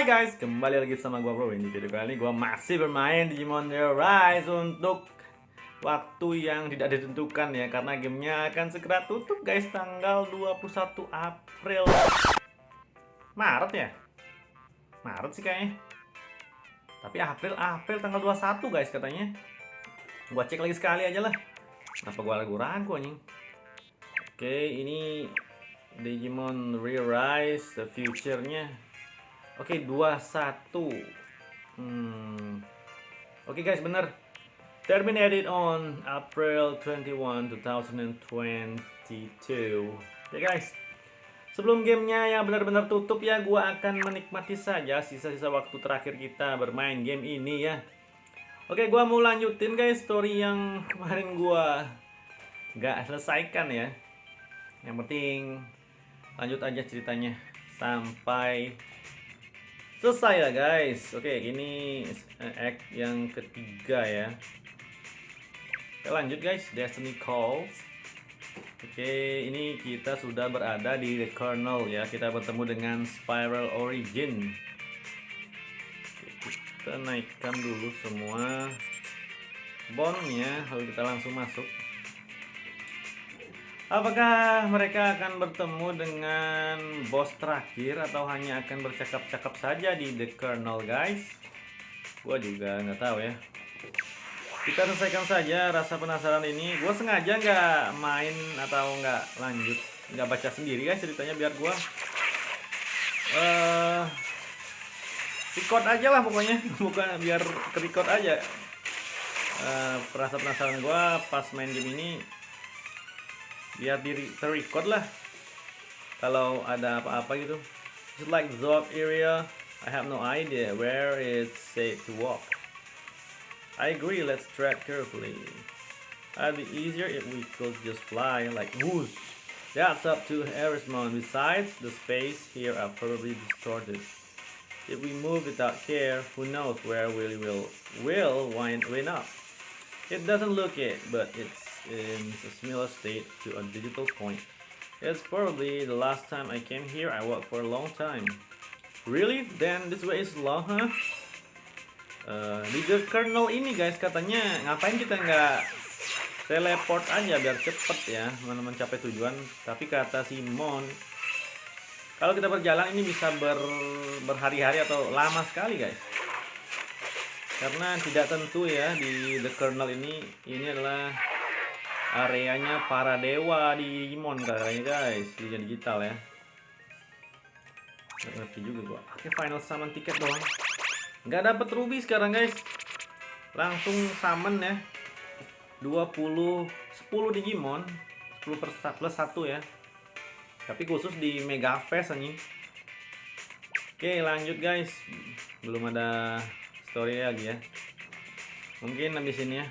guys, kembali lagi sama gua bro. Ini video kali ini gua masih bermain Digimon ReArise untuk waktu yang tidak ditentukan ya, karena gamenya akan segera tutup guys, tanggal 21 April. Maret ya? Maret sih kayaknya. Tapi April tanggal 21 guys katanya. Gua cek lagi sekali aja lah. Kenapa gua ragu-ragu anjing? Oke, ini Digimon ReArise, the future-nya. Oke, 21. Oke guys, bener. Terminated on April 21, 2022. Ya guys. Sebelum gamenya yang benar-benar tutup ya, gua akan menikmati saja sisa-sisa waktu terakhir kita bermain game ini ya. Oke, gua mau lanjutin guys story yang kemarin gua gak selesaikan ya. Yang penting lanjut aja ceritanya sampai selesai ya guys. Oke, ini act yang ketiga ya. Oke, lanjut guys, Destiny Calls. Oke, ini kita sudah berada di the Kernel ya. Kita bertemu dengan Spiral Origin. Oke, kita naikkan dulu semua bonnya, lalu kita langsung masuk. Apakah mereka akan bertemu dengan boss terakhir atau hanya akan bercakap-cakap saja di the Kernel guys? Gua juga nggak tahu ya. Kita selesaikan saja rasa penasaran ini. Gua sengaja nggak main atau nggak lanjut, nggak baca sendiri guys ceritanya, biar gua record aja lah pokoknya. Bukan biar record aja. Rasa penasaran gua pas main game ini, biar ter-record lah kalau ada apa-apa gitu. Just like the Zog area, I have no idea where it's safe to walk. I agree, let's tread carefully. It'd be easier if we could just fly like whoosh. That's up to Erismon. Besides, the space here are probably distorted. If we move without care, who knows where we will wind up. It doesn't look it, but it's in a similar state to a digital point. It's probably the last time I came here. I walked for a long time. Really? Then this way is long, huh? Di the Kernel ini guys, katanya ngapain kita nggak teleport aja biar cepet ya mencapai tujuan. Tapi kata Simon, kalau kita berjalan ini bisa berhari-hari atau lama sekali guys. Karena tidak tentu ya di the Kernel ini adalah areanya para dewa di Digimon katanya guys, di digital ya. Nggak ngerti juga gua. Oke, final summon tiket doang. Nggak dapet ruby sekarang guys. Langsung summon ya. 10 Digimon, 10 plus 1 ya. Tapi khusus di Mega Fest anjing. Oke, lanjut guys. Belum ada story lagi ya. Mungkin habis ini ya.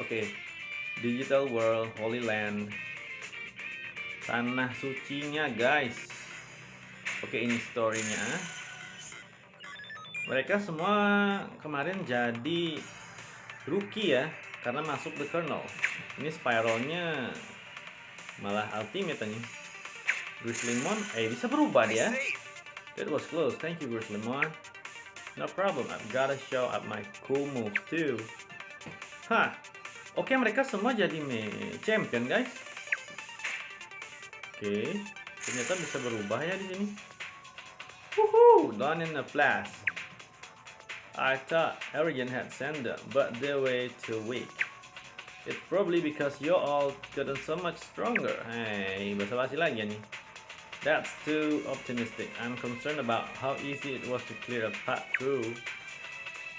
Oke, Digital World Holy Land, tanah sucinya guys. Oke, ini storynya. Mereka semua kemarin jadi rookie ya, karena masuk the Kernel. Ini spiralnya malah ultimate nya. Berhasil, bisa berubah dia. That was close. Thank you Berhasil. No problem. I've gotta show up my cool move too. Hah. Oke, mereka semua jadi champion guys. Oke, ternyata bisa berubah ya di sini. Woohoo, done in a flash. I thought Arian had sent them, but they were too weak. It's probably because you all gotten so much stronger. Hey, basa-basi lagi nih. That's too optimistic. I'm concerned about how easy it was to clear a path through.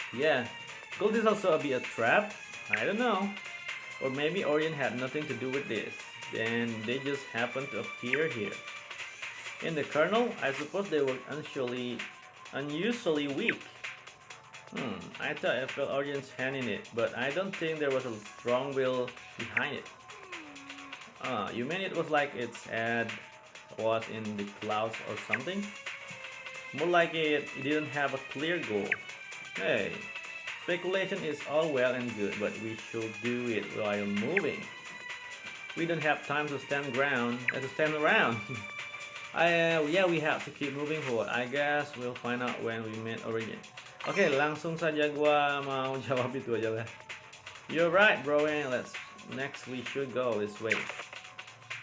Yeah, could this also be a trap? I don't know. Or maybe Orion had nothing to do with this. Then they just happened to appear here. In the Kernel, I suppose they were unusually weak. I thought I felt Orion's hand in it, but I don't think there was a strong will behind it. You mean it was like its head was in the clouds or something? More like it didn't have a clear goal. Hey. Speculation is all well and good, but we should do it while moving. We don't have time to stand around. Yeah, we have to keep moving forward. I guess we'll find out when we meet origin. Oke, langsung saja gua mau jawab itu aja lah. You're right, bro. And next we should go this way.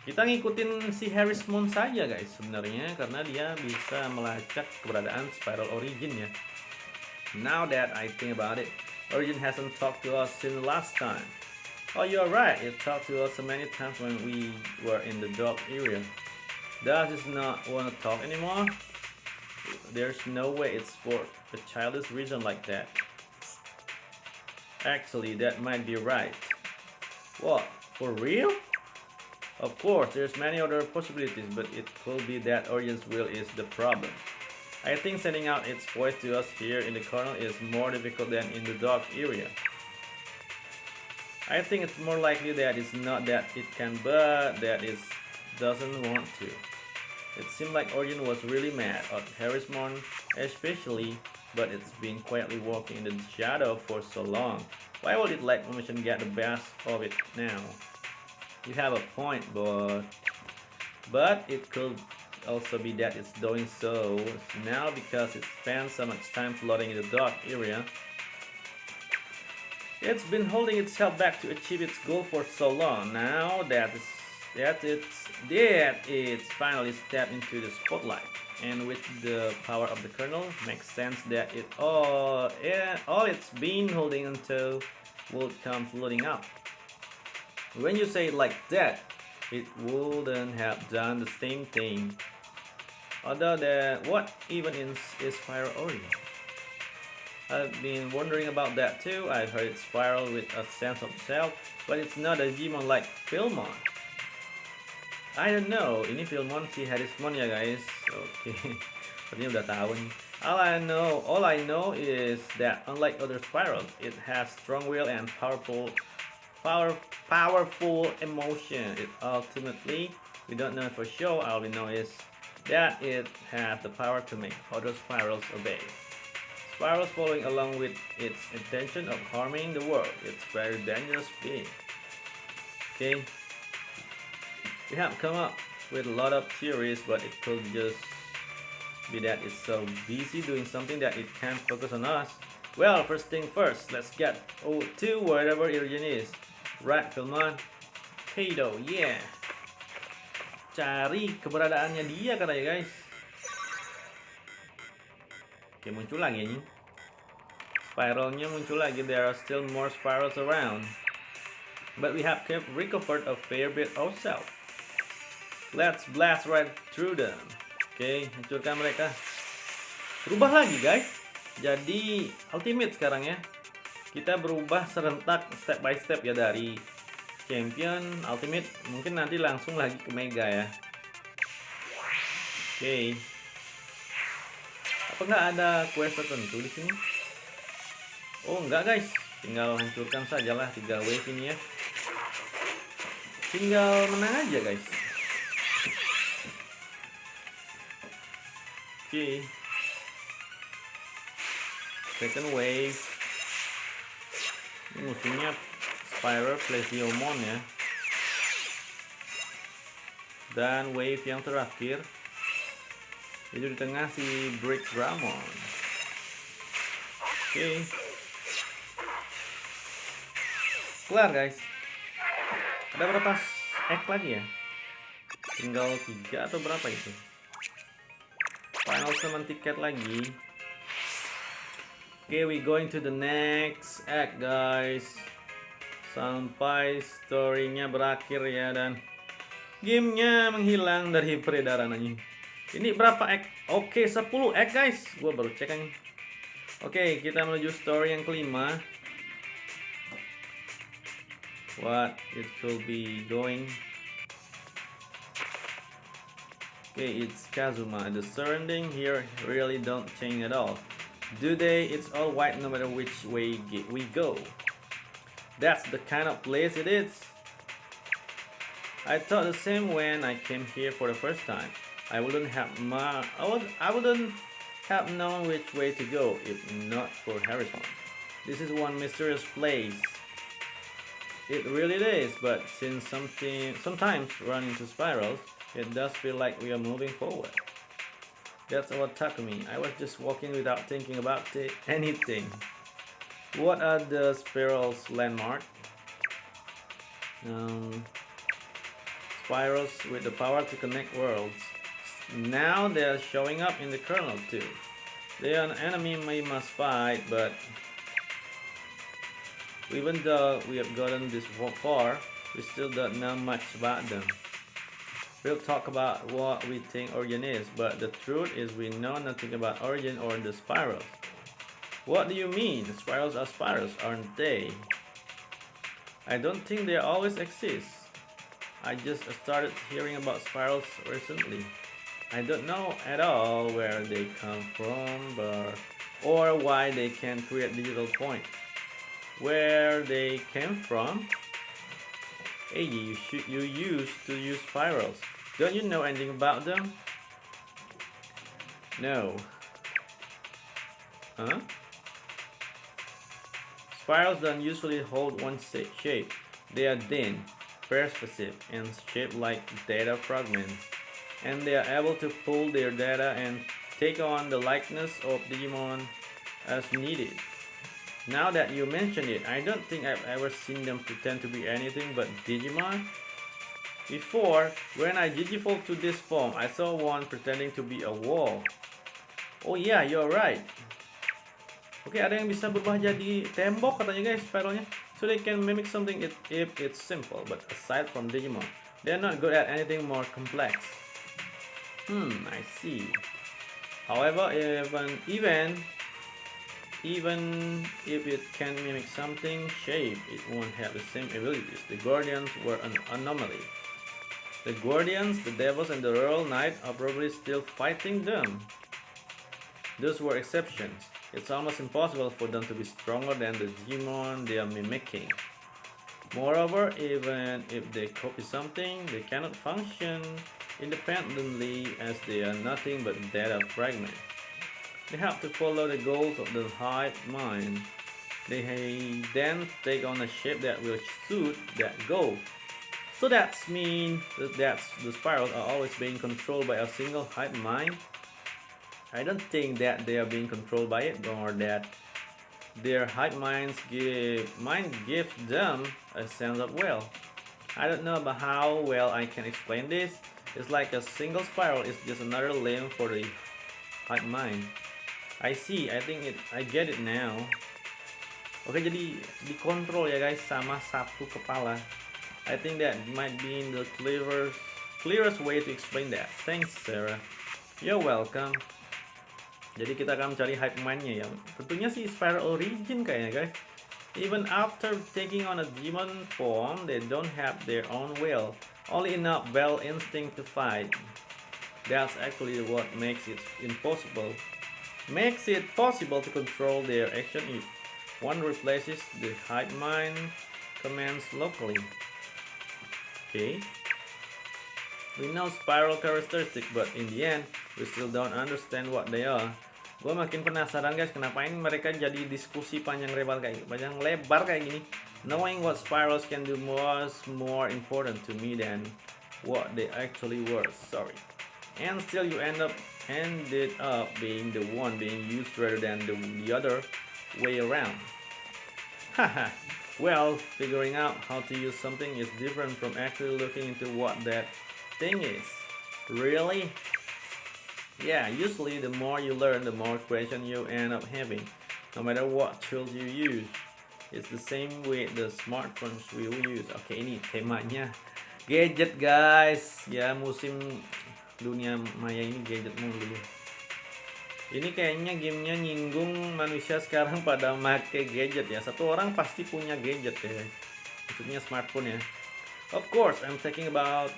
Kita ngikutin si Harrismon saja guys sebenarnya karena dia bisa melacak keberadaan Spiral Origin ya. Now that I think about it, Origin hasn't talked to us since last time. Oh, you're right. It talked to us so many times when we were in the dark area. Does it not want to talk anymore? There's no way it's for a childish reason like that. Actually, that might be right. What? For real? Of course, there's many other possibilities, but it could be that Origin's will is the problem. I think sending out its voice to us here in the kernel is more difficult than in the dark area. I think it's more likely that it's not that it can, but that it doesn't want to. It seemed like Origin was really mad at Harrismon especially, but it's been quietly walking in the shadow for so long. Why would it let Motion get the best of it now? You have a point, but it could also be that it's doing so now because it spends so much time floating in the dark area. It's been holding itself back to achieve its goal for so long. Now that it's finally stepped into the spotlight, and with the power of the kernel, makes sense that all it's been holding until would come floating up. When you say it like that, it wouldn't have done the same thing. Other than what even is Spiral Origin? I've been wondering about that too. I've heard it's Spiral with a sense of self, but it's not a Digimon like Philmon. I don't know. Ini Philmon si Harrismon ya guys. Oke, sepertinya udah tahu nih. All I know is that unlike other Spirals, it has strong will and powerful emotion. It ultimately, we don't know for sure. All we know is that it has the power to make other Spirals obey. Spirals following along with its intention of harming the world. It's very dangerous being. Okay, we have come up with a lot of theories, but it could just be that it's so busy doing something that it can't focus on us. Well, first thing first, let's get to wherever Origin is. Right, Philmon? Kaido, yeah. Cari keberadaannya dia katanya guys. Oke, muncul lagi nih. Spiralnya muncul lagi. There are still more spirals around, but we have recovered a fair bit ourselves. Let's blast right through them. Oke, hancurkan mereka. Berubah lagi guys. Jadi ultimate sekarang ya. Kita berubah serentak step by step ya, dari champion, ultimate, mungkin nanti langsung lagi ke mega ya. Oke. Apa nggak ada quest tertentu di sini? Oh enggak guys, tinggal hancurkan sajalah 3 wave ini ya. Tinggal menang aja guys. Oke. Second wave. Ini musuhnya Spiral Plesiomon ya. Dan wave yang terakhir itu di tengah si Break Dramon. Oke. Kelar guys. Ada berapa egg lagi ya? Tinggal 3 atau berapa itu? Final summon tiket lagi. Okay, we going to the next act guys. Sampai storynya berakhir ya, dan gamenya menghilang dari peredaran aja. Ini berapa act? Oke, 10 act guys. Gua baru cek aja. Oke, kita menuju story yang kelima. What it should be going. Okay, it's Kazuma. The surrounding here really don't change at all. Do they? It's all white no matter which way we go. That's the kind of place it is. I thought the same when I came here for the first time. I wouldn't have known which way to go if not for Harrison. This is one mysterious place. It really is, but since sometimes run into spirals, It does feel like we are moving forward. That's what Takumi. I was just walking without thinking about anything. What are the spirals landmark? Um, Spirals with the power to connect worlds. Now they're showing up in the kernel too. They are an enemy we must fight, but even though we have gotten this far, we still don't know much about them. We'll talk about what we think Origin is, but the truth is we know nothing about Origin or the spirals. What do you mean? Spirals are spirals, aren't they? I don't think they always exist. I just started hearing about spirals recently. I don't know at all where they come from, or why they can create digital point. Where they came from? Hey, you used to use spirals. Don't you know anything about them? No. Huh? Spirals don't usually hold one shape. They are thin, pervasive, and shaped like data fragments. And they are able to pull their data and take on the likeness of Digimon as needed. Now that you mention it, I don't think I've ever seen them pretend to be anything but Digimon. Before, when I digivolved to this form, I saw one pretending to be a wall. Oh yeah, you're right. Oke, ada yang bisa berubah jadi tembok katanya guys, spiralnya. So they can mimic something if it's simple, but aside from Digimon, they're not good at anything more complex. I see. However, even if it can mimic something shape, it won't have the same abilities. The Guardians were an anomaly. The Guardians, the Devils, and the Royal Knight are probably still fighting them. Those were exceptions. It's almost impossible for them to be stronger than the Digimon they are mimicking. Moreover, even if they copy something, they cannot function independently as they are nothing but data fragments. They have to follow the goals of the hive mind. They then take on a shape that will suit that goal. So that means that the spirals are always being controlled by a single hive mind. I don't think that they are being controlled by it, or that their hive minds gives them a sense of will. I don't know about how well I can explain this. It's like a single spiral is just another limb for the hive mind. I see, I get it now. Oke, jadi dikontrol ya guys sama satu kepala. I think that might be the clearest way to explain that. Thanks Sarah. You're welcome. Jadi kita akan mencari hype mind-nya ya. Tentunya sih Spiral Origin kayaknya guys. Even after taking on a demon form, they don't have their own will. Only enough well instinct to fight. That's actually what makes it possible to control their action if one replaces the hive mind commands locally. Okay. We know spiral characteristic, but in the end, we still don't understand what they are. Gue makin penasaran guys, kenapa ini mereka jadi diskusi panjang lebar kayak gini. Knowing what spirals can do was more important to me than what they actually were. Sorry. And still you ended up being the one being used rather than the other way around. Haha. Well, figuring out how to use something is different from actually looking into what that thing is. Really? Yeah, usually the more you learn, the more questions you end up having, no matter what tools you use. It's the same with the smartphones we use. Oke, ini temanya gadget guys. Ya, musim dunia maya ini gadget mulu. Ini kayaknya gamenya nyinggung manusia sekarang pada make gadget ya. Satu orang pasti punya gadget ya. Maksudnya smartphone ya. Of course, I'm talking about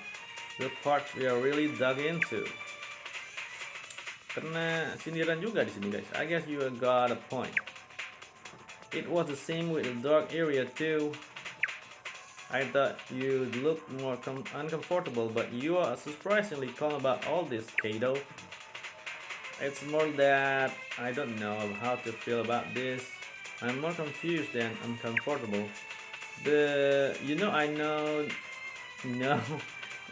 the parts we are really dug into. Karena sindiran juga di sini guys. I guess you got a point. It was the same with the dark area too. I thought you'd look more uncomfortable, but you are surprisingly calm about all this, Kato. It's more that I don't know how to feel about this. I'm more confused than uncomfortable. I know. No.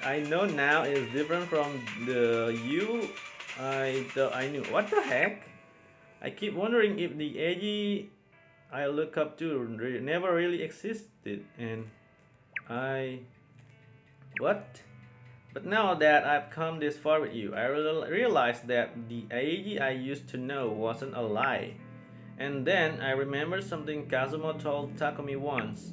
I know now is different from the you I knew. What the heck? I keep wondering if the AG I look up to never really existed, and I what? But now that I've come this far with you, I realized that the AG I used to know wasn't a lie. And then I remembered something Kazumo told Takumi once.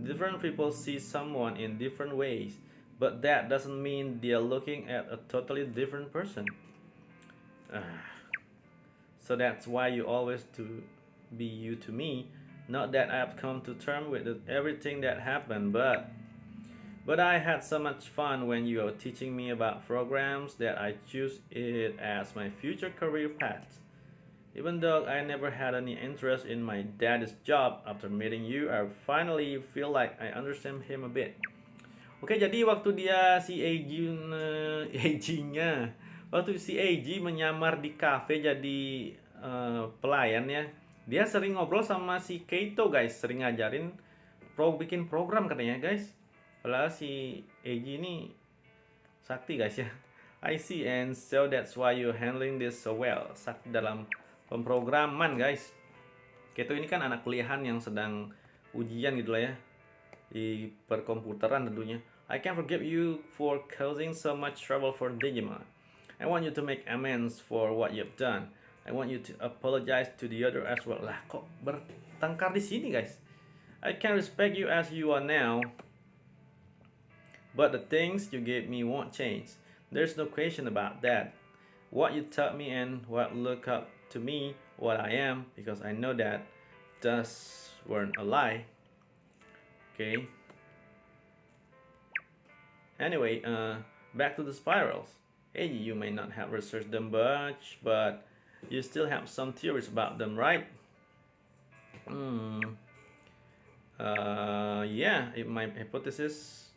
Different people see someone in different ways, but that doesn't mean they're looking at a totally different person. Ah, so that's why you always to be you to me. Not that I've come to terms with everything that happened, but I had so much fun when you were teaching me about programs that I choose it as my future career path. Even though I never had any interest in my dad's job, after meeting you, I finally feel like I understand him a bit. Oke, jadi waktu dia si AG-nya, waktu si AG menyamar di cafe jadi pelayan ya, dia sering ngobrol sama si Keito guys, sering ngajarin bikin program katanya guys. Padahal si AG ini sakti guys ya. I see, and so that's why you handling this so well. Sakti dalam pemrograman guys. Keito ini kan anak kuliahan yang sedang ujian gitu lah ya, di perkomputeran tentunya. I can't forgive you for causing so much trouble for Digimon. I want you to make amends for what you've done. I want you to apologize to the other as well. Lah kok bertengkar di sini guys? I can respect you as you are now, but the things you gave me won't change. There's no question about that. What you taught me and what look up to me, what I am, because I know that those weren't a lie. Okay. Anyway, back to the spirals. Hey, you may not have researched them much, but you still have some theories about them, right? Yeah, if my hypothesis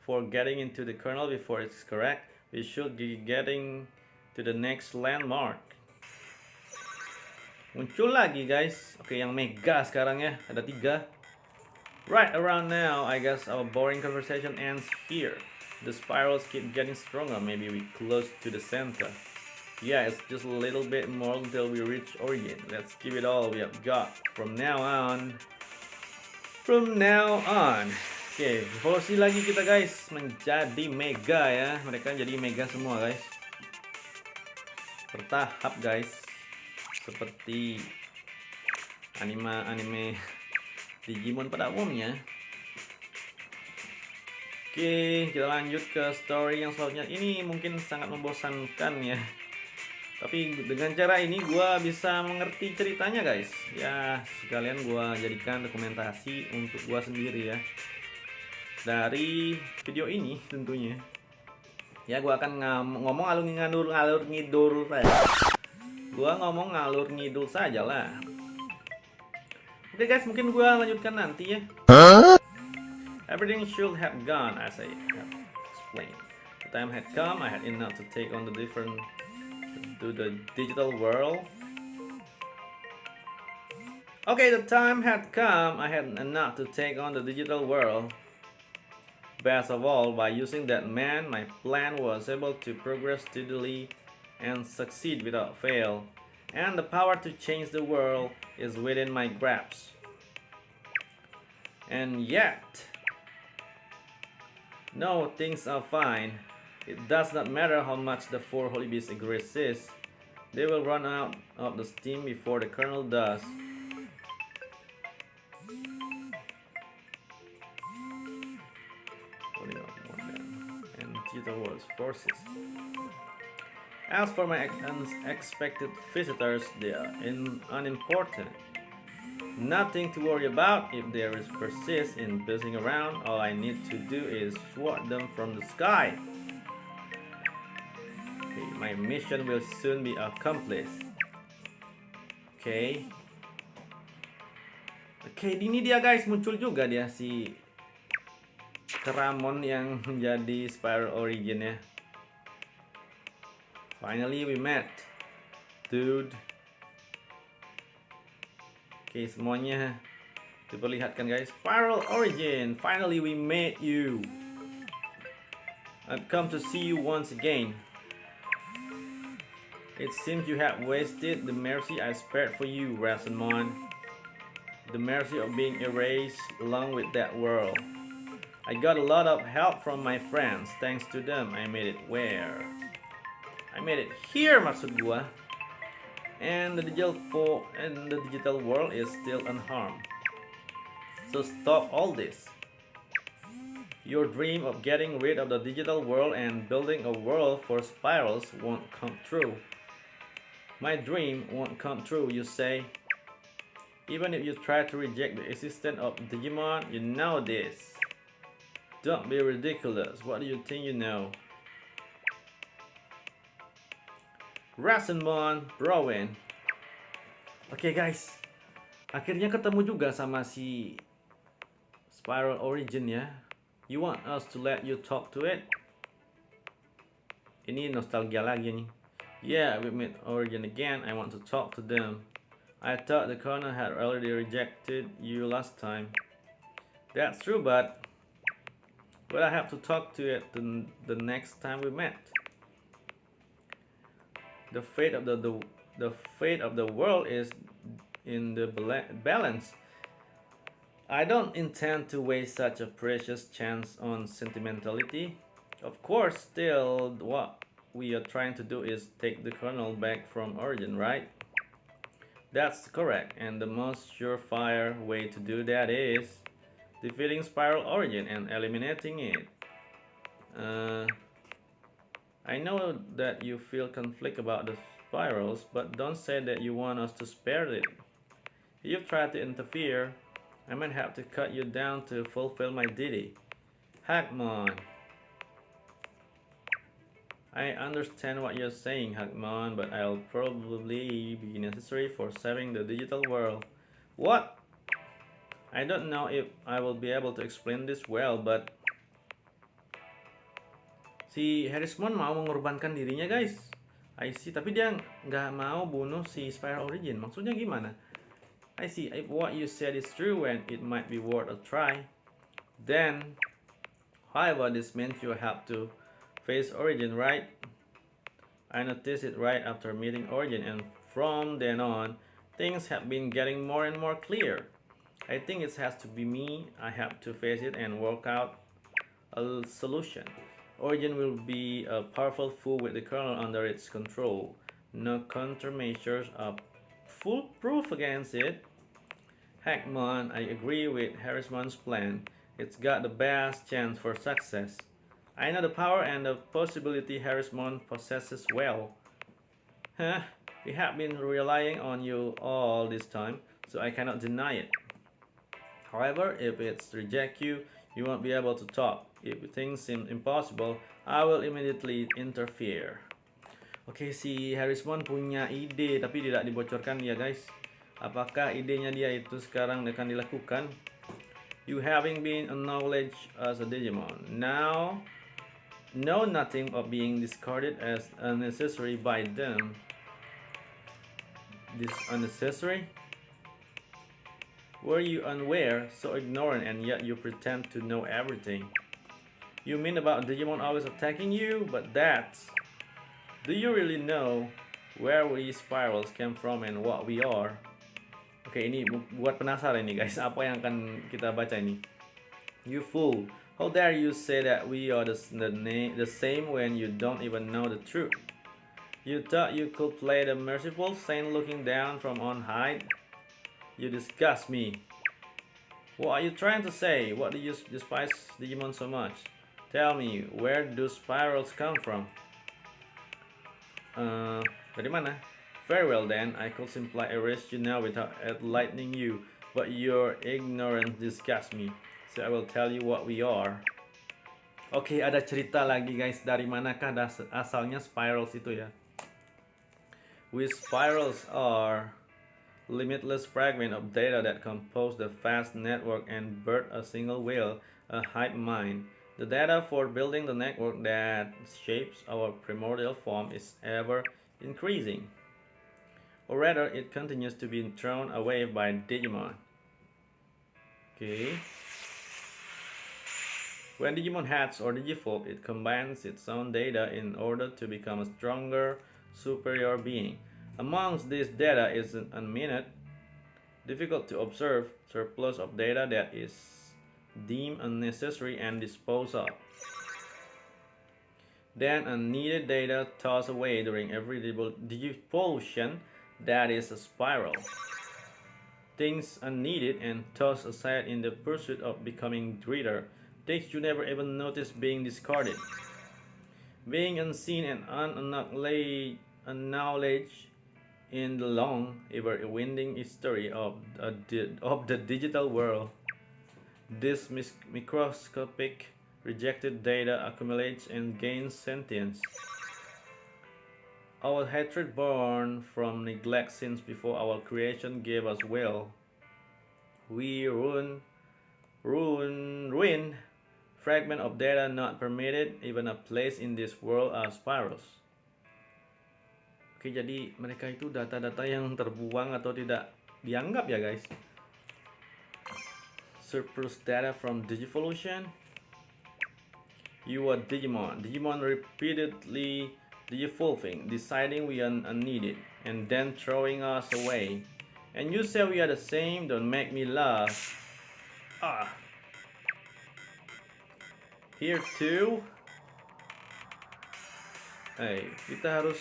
for getting into the kernel before it's correct, we should be getting to the next landmark. Muncul lagi guys. Oke, yang mega sekarang ya, ada 3. Right around now, I guess our boring conversation ends here. The spirals keep getting stronger. Maybe we close to the center. Yeah, it's just a little bit more until we reach origin. Let's give it all we have got from now on. Oke, evolusi lagi kita guys menjadi mega ya. Mereka jadi mega semua guys. Bertahap guys. Seperti anime Digimon pada umumnya. Oke, kita lanjut ke story yang selanjutnya. Ini mungkin sangat membosankan ya. Tapi dengan cara ini gue bisa mengerti ceritanya guys. Ya, sekalian gue jadikan dokumentasi untuk gue sendiri ya. Dari video ini tentunya. Ya, gue akan ngomong ngalur ngidul saja. Gue ngomong ngalur ngidul saja lah. Oke guys, mungkin gue lanjutkan nanti ya. Everything should have gone as I have explained. The time had come. I had enough to take on the digital world. Okay, the time had come. I had enough to take on the digital world. Best of all, by using that man, my plan was able to progress steadily and succeed without fail. And the power to change the world is within my grasp. And yet, no, things are fine. It does not matter how much the 4 holy beasts exist. They will run out of the steam before the kernel does. And digital world's forces. As for my unexpected visitors, they are unimportant. Nothing to worry about if they persist in buzzing around. All I need to do is swat them from the sky. Okay, my mission will soon be accomplished. Oke, ini dia guys, muncul juga dia si Keramon yang menjadi Spiral Origin ya. Finally we met, dude. Oke, semuanya diperlihatkan guys. Spiral Origin, finally we met you. I've come to see you once again. It seems you have wasted the mercy I spared for you, Rasenmon. The mercy of being erased along with that world. I got a lot of help from my friends. Thanks to them, I made it where? I made it here, maksud gua. And the digital world is still unharmed. So stop all this. Your dream of getting rid of the digital world and building a world for spirals won't come true. My dream won't come true, you say. Even if you try to reject the existence of Digimon, you know this. Don't be ridiculous. What do you think you know? Rasenmon, Browen. Oke guys, akhirnya ketemu juga sama si Spiral Origin ya. You want us to let you talk to it? Ini nostalgia lagi nih. Yeah, we met Origin again. I want to talk to them. I thought the Kernel had already rejected you last time. That's true, but I have to talk to it the next time we met. The fate of the world is in the balance. I don't intend to waste such a precious chance on sentimentality. Of course, still, what we are trying to do is take the Kernel back from Origin, right? That's correct, and the most surefire way to do that is defeating Spiral Origin and eliminating it. I know that you feel conflict about the spirals, but don't say that you want us to spare it. If you try to interfere, I might have to cut you down to fulfill my duty. Hackmon. I understand what you're saying, Hackmon, but I'll probably be necessary for saving the digital world. What? I don't know if I will be able to explain this well, but si Harrismon mau mengorbankan dirinya, guys. I see, tapi dia nggak mau bunuh si Spiral Origin. Maksudnya gimana? I see, if what you said is true and it might be worth a try, then, however, this means you have to face Origin, right? I noticed it right after meeting Origin, and from then on, things have been getting more and more clear. I think it has to be me. I have to face it and work out a solution. Origin will be a powerful fool with the Kernel under its control. No countermeasures are foolproof against it. Hackmon, I agree with Harrismon's plan. It's got the best chance for success. I know the power and the possibility Harrismon possesses well. We have been relying on you all this time, so I cannot deny it. However, if it's reject you, you won't be able to talk. If things seem impossible, I will immediately interfere. Oke, si Harrismon punya ide, tapi tidak dibocorkan ya guys. Apakah idenya dia itu sekarang akan dilakukan? You having been acknowledged as a Digimon, now know nothing of being discarded as unnecessary by them. This unnecessary? Were you unaware, so ignorant, and yet you pretend to know everything? You mean about Digimon always attacking you? But that's... Do you really know where we spirals came from and what we are? Oke, ini buat penasaran nih guys, apa yang akan kita baca ini? You fool! How dare you say that we are the same when you don't even know the truth? You thought you could play the merciful saint looking down from on high? You disgust me. What are you trying to say? What do you despise Digimon so much? Tell me, where do spirals come from? Dari mana? Very well then, I could simply erase you now without enlightening you, but your ignorance disgusts me. So I will tell you what we are. Oke, ada cerita lagi guys, dari manakah asalnya spirals itu ya? We spirals are limitless fragment of data that compose the vast network and birth a single will, a hive mind. The data for building the network that shapes our primordial form is ever increasing. Or rather, it continues to be thrown away by Digimon. Okay. When Digimon hatches or digivolve, it combines its own data in order to become a stronger, superior being. Amongst this data is an unminute, difficult to observe surplus of data that is deemed unnecessary and disposed of. Then unneeded data tossed away during every digivolution, that is a spiral. Things unneeded and tossed aside in the pursuit of becoming greater. Things you never even noticed being discarded. Being unseen and unacknowledged in the long, ever-winding history of the digital world. This microscopic rejected data accumulates and gains sentience. Our hatred born from neglect since before our creation gave us will. We ruin fragment of data not permitted, even a place in this world are spirals. Oke, jadi mereka itu data-data yang terbuang atau tidak dianggap ya guys. Surplus data from digivolution. You are Digimon. Digimon repeatedly digivolving, deciding we are unneeded, and then throwing us away. And you say we are the same, don't make me laugh. Here too. Hey, kita harus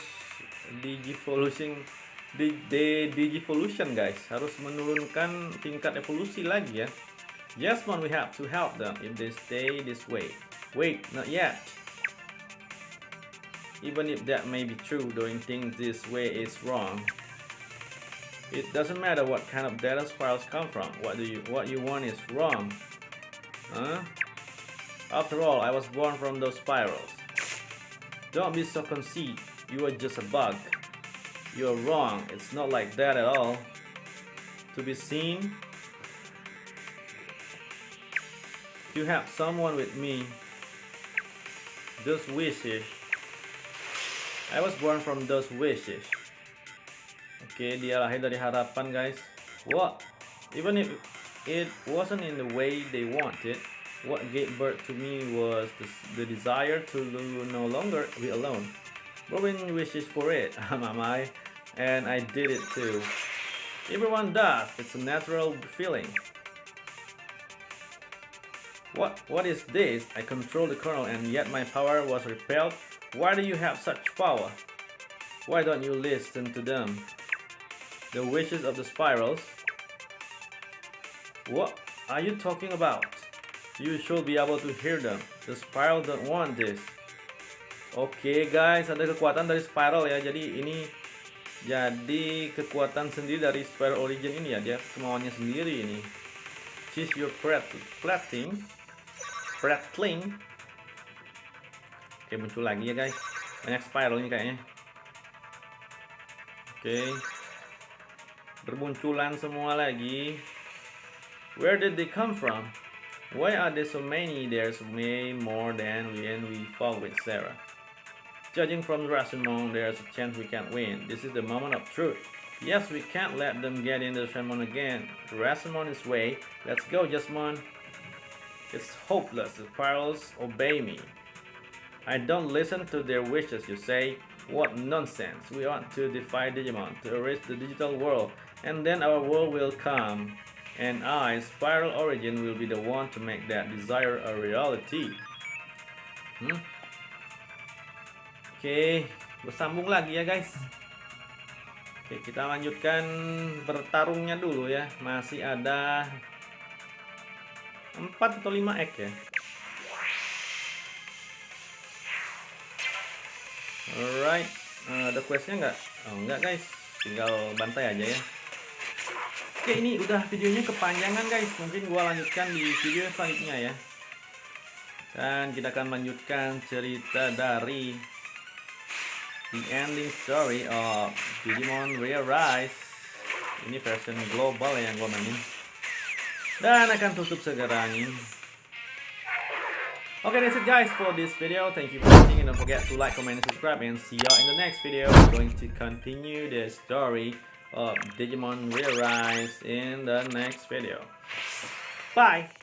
digivolution guys, harus menurunkan tingkat evolusi lagi ya. Yes man, we have to help them if they stay this way. Wait, not yet. Even if that may be true, doing things this way is wrong. It doesn't matter what kind of data spirals come from. What you want is wrong. After all, I was born from those spirals. Don't be so conceited. You are just a bug. You're wrong. It's not like that at all. To be seen, you have someone with me. Those wishes. I was born from those wishes. Oke, dia lahir dari harapan guys. What? Even if it wasn't in the way they wanted, what gave birth to me was the desire to no longer be alone. Robin wishes for it, and I did it too. Everyone does. It's a natural feeling. What is this? I control the kernel and yet my power was repelled. Why do you have such power? Why don't you listen to them? The wishes of the spirals? What are you talking about? You should be able to hear them. The spiral don't want this. Oke guys, ada kekuatan dari spiral ya. Jadi ini jadi kekuatan sendiri dari spiral origin ini ya. Dia kemauannya sendiri ini. Choose your prattling. Oke, muncul lagi ya guys. Banyak spiral ini kayaknya. Oke. Bermunculan semua lagi. Where did they come from? Why are there so many? There's way more than when we fought with Sarah. Judging from the Rasimon, there's a chance we can't win. This is the moment of truth. Yes, we can't let them get in the Rasimon again. The Rasimon is way. Let's go, Jasmine. It's hopeless. The spirals obey me. I don't listen to their wishes, you say. What nonsense. We want to defy Digimon, to erase the digital world, and then our world will come. And I, Spiral Origin, will be the one to make that desire a reality. Oke, bersambung lagi ya guys. Oke, kita lanjutkan bertarungnya dulu ya. Masih ada 4 atau 5 egg ya. Alright, ada questnya nggak? Oh nggak guys, tinggal bantai aja ya. Oke, ini udah videonya kepanjangan guys. Mungkin gua lanjutkan di video selanjutnya ya. Dan kita akan lanjutkan cerita dari the ending story of Digimon ReArise. Ini version global yang gua mainin. Dan akan tutup segera nih. Okay, that's it guys for this video. Thank you for watching and don't forget to like, comment, and subscribe, and see you in the next video. We're going to continue the story of Digimon ReArise in the next video. Bye!